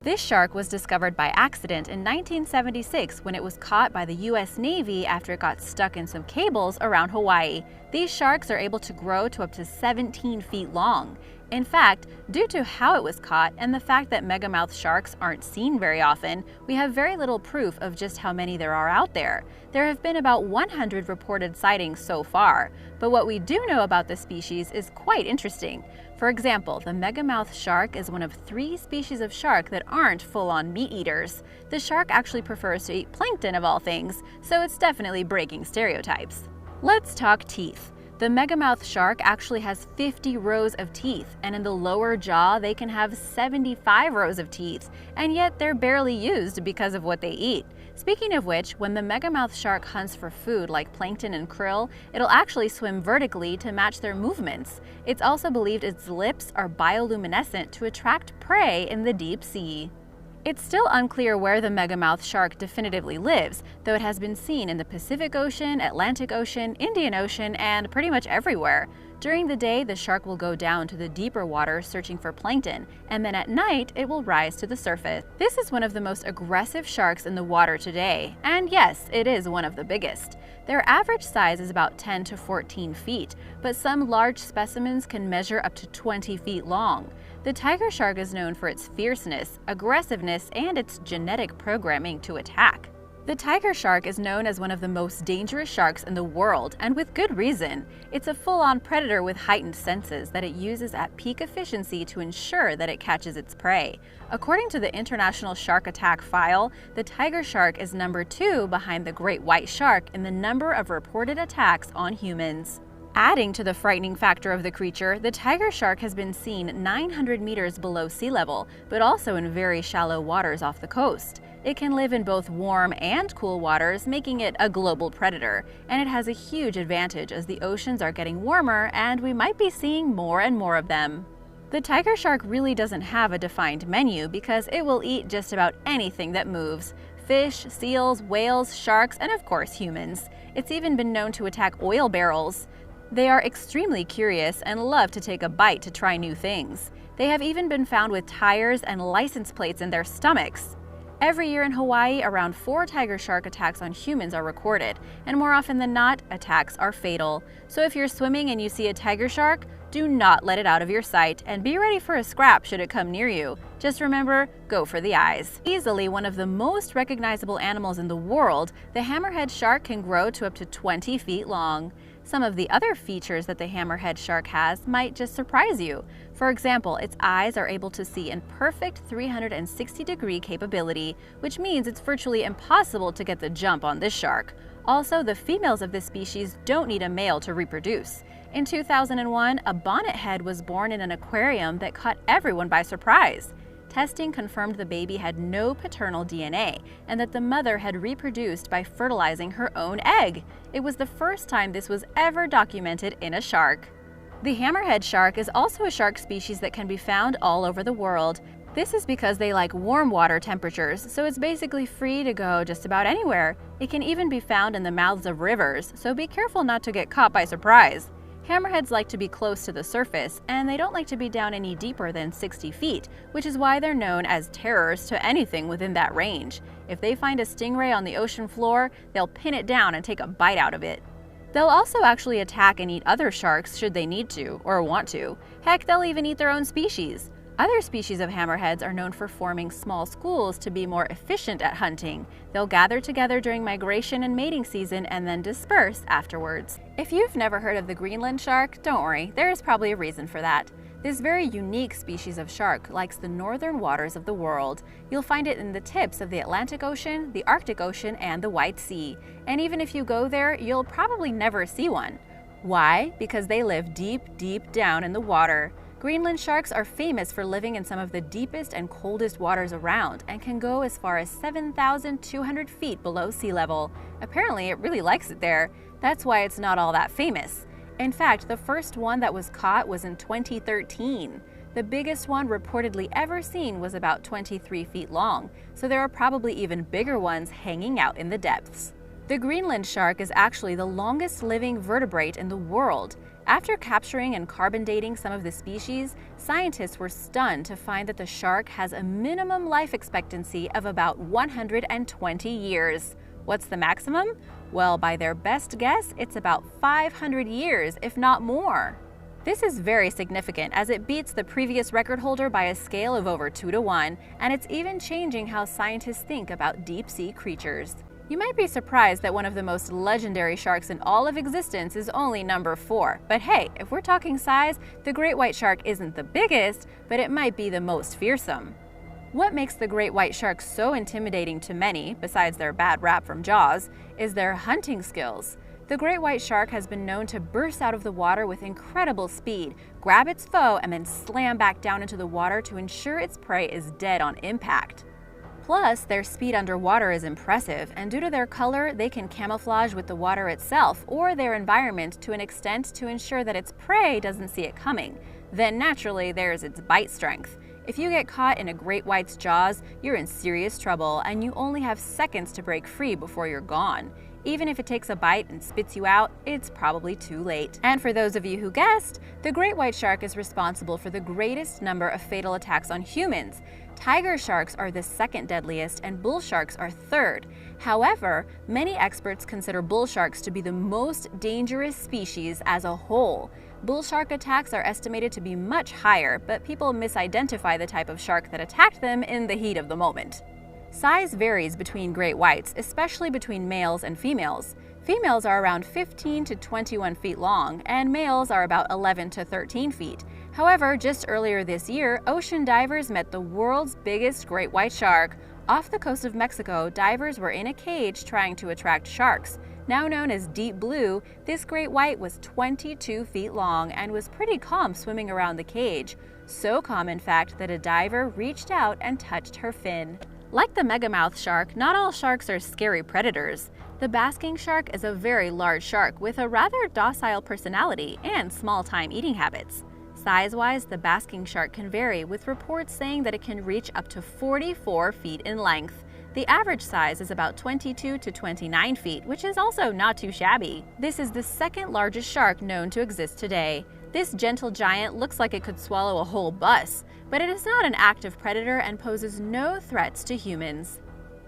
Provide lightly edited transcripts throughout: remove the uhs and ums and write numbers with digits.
This shark was discovered by accident in 1976 when it was caught by the U.S. Navy after it got stuck in some cables around Hawaii. These sharks are able to grow to up to 17 feet long. In fact, due to how it was caught and the fact that megamouth sharks aren't seen very often, we have very little proof of just how many there are out there. There have been about 100 reported sightings so far, but what we do know about the species is quite interesting. For example, the megamouth shark is one of 3 species of shark that aren't full-on meat eaters. The shark actually prefers to eat plankton of all things, so it's definitely breaking stereotypes. Let's talk teeth. The megamouth shark actually has 50 rows of teeth, and in the lower jaw they can have 75 rows of teeth, and yet they're barely used because of what they eat. Speaking of which, when the megamouth shark hunts for food like plankton and krill, it'll actually swim vertically to match their movements. It's also believed its lips are bioluminescent to attract prey in the deep sea. It's still unclear where the megamouth shark definitively lives, though it has been seen in the Pacific Ocean, Atlantic Ocean, Indian Ocean, and pretty much everywhere. During the day, the shark will go down to the deeper water searching for plankton, and then at night, it will rise to the surface. This is one of the most aggressive sharks in the water today, and yes, it is one of the biggest. Their average size is about 10 to 14 feet, but some large specimens can measure up to 20 feet long. The tiger shark is known for its fierceness, aggressiveness, and its genetic programming to attack. The tiger shark is known as one of the most dangerous sharks in the world, and with good reason. It's a full-on predator with heightened senses that it uses at peak efficiency to ensure that it catches its prey. According to the International Shark Attack File, the tiger shark is number 2 behind the great white shark in the number of reported attacks on humans. Adding to the frightening factor of the creature, the tiger shark has been seen 900 meters below sea level, but also in very shallow waters off the coast. It can live in both warm and cool waters, making it a global predator, and it has a huge advantage as the oceans are getting warmer and we might be seeing more and more of them. The tiger shark really doesn't have a defined menu because it will eat just about anything that moves. Fish, seals, whales, sharks, and of course humans. It's even been known to attack oil barrels. They are extremely curious and love to take a bite to try new things. They have even been found with tires and license plates in their stomachs. Every year in Hawaii, around 4 tiger shark attacks on humans are recorded, and more often than not, attacks are fatal. So if you're swimming and you see a tiger shark, do not let it out of your sight and be ready for a scrap should it come near you. Just remember, go for the eyes. Easily one of the most recognizable animals in the world, the hammerhead shark can grow to up to 20 feet long. Some of the other features that the hammerhead shark has might just surprise you. For example, its eyes are able to see in perfect 360-degree capability, which means it's virtually impossible to get the jump on this shark. Also, the females of this species don't need a male to reproduce. In 2001, a bonnethead was born in an aquarium that caught everyone by surprise. Testing confirmed the baby had no paternal DNA and that the mother had reproduced by fertilizing her own egg. It was the first time this was ever documented in a shark. The hammerhead shark is also a shark species that can be found all over the world. This is because they like warm water temperatures, so it's basically free to go just about anywhere. It can even be found in the mouths of rivers, so be careful not to get caught by surprise. Hammerheads like to be close to the surface, and they don't like to be down any deeper than 60 feet, which is why they're known as terrors to anything within that range. If they find a stingray on the ocean floor, they'll pin it down and take a bite out of it. They'll also actually attack and eat other sharks should they need to, or want to. Heck, they'll even eat their own species. Other species of hammerheads are known for forming small schools to be more efficient at hunting. They'll gather together during migration and mating season and then disperse afterwards. If you've never heard of the Greenland shark, don't worry, there is probably a reason for that. This very unique species of shark likes the northern waters of the world. You'll find it in the tips of the Atlantic Ocean, the Arctic Ocean, and the White Sea. And even if you go there, you'll probably never see one. Why? Because they live deep, deep down in the water. Greenland sharks are famous for living in some of the deepest and coldest waters around and can go as far as 7,200 feet below sea level. Apparently, it really likes it there. That's why it's not all that famous. In fact, the first one that was caught was in 2013. The biggest one reportedly ever seen was about 23 feet long, so there are probably even bigger ones hanging out in the depths. The Greenland shark is actually the longest living vertebrate in the world. After capturing and carbon dating some of the species, scientists were stunned to find that the shark has a minimum life expectancy of about 120 years. What's the maximum? Well, by their best guess, it's about 500 years, if not more. This is very significant as it beats the previous record holder by a scale of over 2 to 1, and it's even changing how scientists think about deep-sea creatures. You might be surprised that one of the most legendary sharks in all of existence is only number 4. But hey, if we're talking size, the great white shark isn't the biggest, but it might be the most fearsome. What makes the great white shark so intimidating to many, besides their bad rap from Jaws, is their hunting skills. The great white shark has been known to burst out of the water with incredible speed, grab its foe, and then slam back down into the water to ensure its prey is dead on impact. Plus, their speed underwater is impressive, and due to their color, they can camouflage with the water itself or their environment to an extent to ensure that its prey doesn't see it coming. Then naturally, there's its bite strength. If you get caught in a great white's jaws, you're in serious trouble, and you only have seconds to break free before you're gone. Even if it takes a bite and spits you out, it's probably too late. And for those of you who guessed, the great white shark is responsible for the greatest number of fatal attacks on humans. Tiger sharks are the second deadliest, and bull sharks are third. However, many experts consider bull sharks to be the most dangerous species as a whole. Bull shark attacks are estimated to be much higher, but people misidentify the type of shark that attacked them in the heat of the moment. Size varies between great whites, especially between males and females. Females are around 15 to 21 feet long, and males are about 11 to 13 feet. However, just earlier this year, ocean divers met the world's biggest great white shark. Off the coast of Mexico, divers were in a cage trying to attract sharks. Now known as deep blue, this great white was 22 feet long and was pretty calm swimming around the cage. So calm, in fact, that a diver reached out and touched her fin. Like the megamouth shark, not all sharks are scary predators. The basking shark is a very large shark with a rather docile personality and small-time eating habits. Size-wise, the basking shark can vary, with reports saying that it can reach up to 44 feet in length. The average size is about 22 to 29 feet, which is also not too shabby. This is the second largest shark known to exist today. This gentle giant looks like it could swallow a whole bus, but it is not an active predator and poses no threats to humans.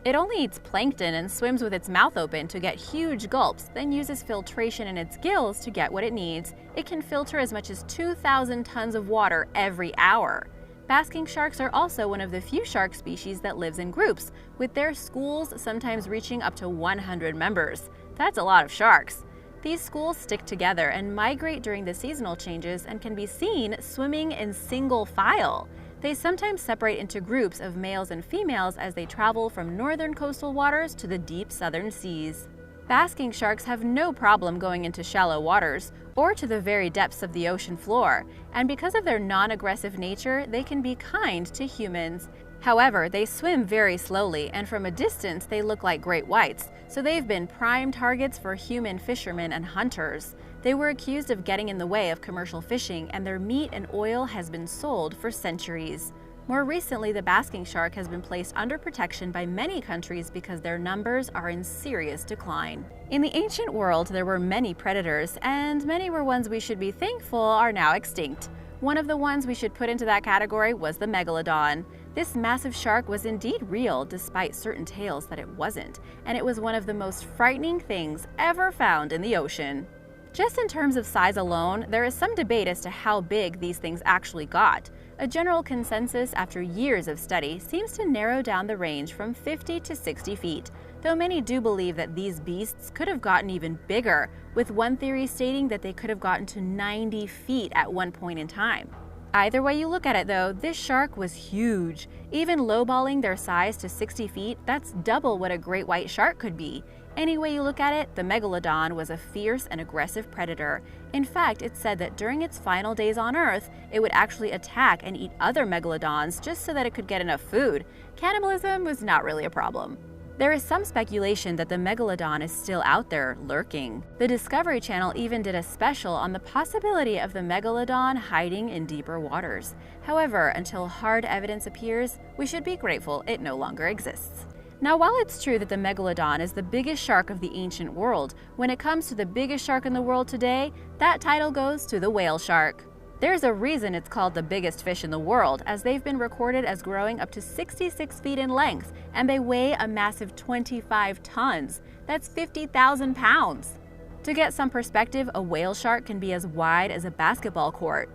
It only eats plankton and swims with its mouth open to get huge gulps, then uses filtration in its gills to get what it needs. It can filter as much as 2,000 tons of water every hour. Basking sharks are also one of the few shark species that lives in groups, with their schools sometimes reaching up to 100 members. That's a lot of sharks. These schools stick together and migrate during the seasonal changes and can be seen swimming in single file. They sometimes separate into groups of males and females as they travel from northern coastal waters to the deep southern seas. Basking sharks have no problem going into shallow waters or to the very depths of the ocean floor, and because of their non-aggressive nature, they can be kind to humans. However, they swim very slowly, and from a distance they look like great whites, so they've been prime targets for human fishermen and hunters. They were accused of getting in the way of commercial fishing, and their meat and oil has been sold for centuries. More recently, the basking shark has been placed under protection by many countries because their numbers are in serious decline. In the ancient world, there were many predators, and many were ones we should be thankful are now extinct. One of the ones we should put into that category was the megalodon. This massive shark was indeed real, despite certain tales that it wasn't, and it was one of the most frightening things ever found in the ocean. Just in terms of size alone, there is some debate as to how big these things actually got. A general consensus after years of study seems to narrow down the range from 50 to 60 feet, though many do believe that these beasts could have gotten even bigger, with one theory stating that they could have gotten to 90 feet at one point in time. Either way you look at it though, this shark was huge. Even lowballing their size to 60 feet, that's double what a great white shark could be. Any way you look at it, the megalodon was a fierce and aggressive predator. In fact, it's said that during its final days on Earth, it would actually attack and eat other megalodons just so that it could get enough food. Cannibalism was not really a problem. There is some speculation that the megalodon is still out there, lurking. The Discovery Channel even did a special on the possibility of the megalodon hiding in deeper waters. However, until hard evidence appears, we should be grateful it no longer exists. Now, while it's true that the megalodon is the biggest shark of the ancient world, when it comes to the biggest shark in the world today, that title goes to the whale shark. There's a reason it's called the biggest fish in the world, as they've been recorded as growing up to 66 feet in length, and they weigh a massive 25 tons. That's 50,000 pounds. To get some perspective, a whale shark can be as wide as a basketball court.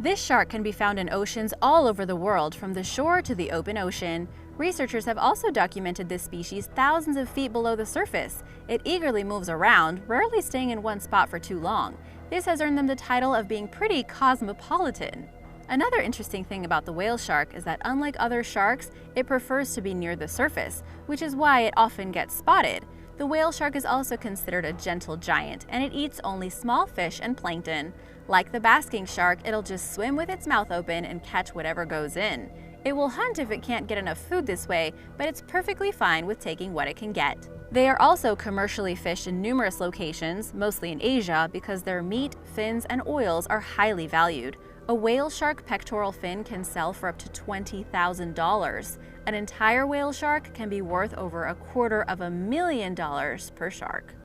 This shark can be found in oceans all over the world, from the shore to the open ocean. Researchers have also documented this species thousands of feet below the surface. It eagerly moves around, rarely staying in one spot for too long. This has earned them the title of being pretty cosmopolitan. Another interesting thing about the whale shark is that unlike other sharks, it prefers to be near the surface, which is why it often gets spotted. The whale shark is also considered a gentle giant, and it eats only small fish and plankton. Like the basking shark, it'll just swim with its mouth open and catch whatever goes in. It will hunt if it can't get enough food this way, but it's perfectly fine with taking what it can get. They are also commercially fished in numerous locations, mostly in Asia, because their meat, fins, and oils are highly valued. A whale shark pectoral fin can sell for up to $20,000. An entire whale shark can be worth over $250,000 per shark.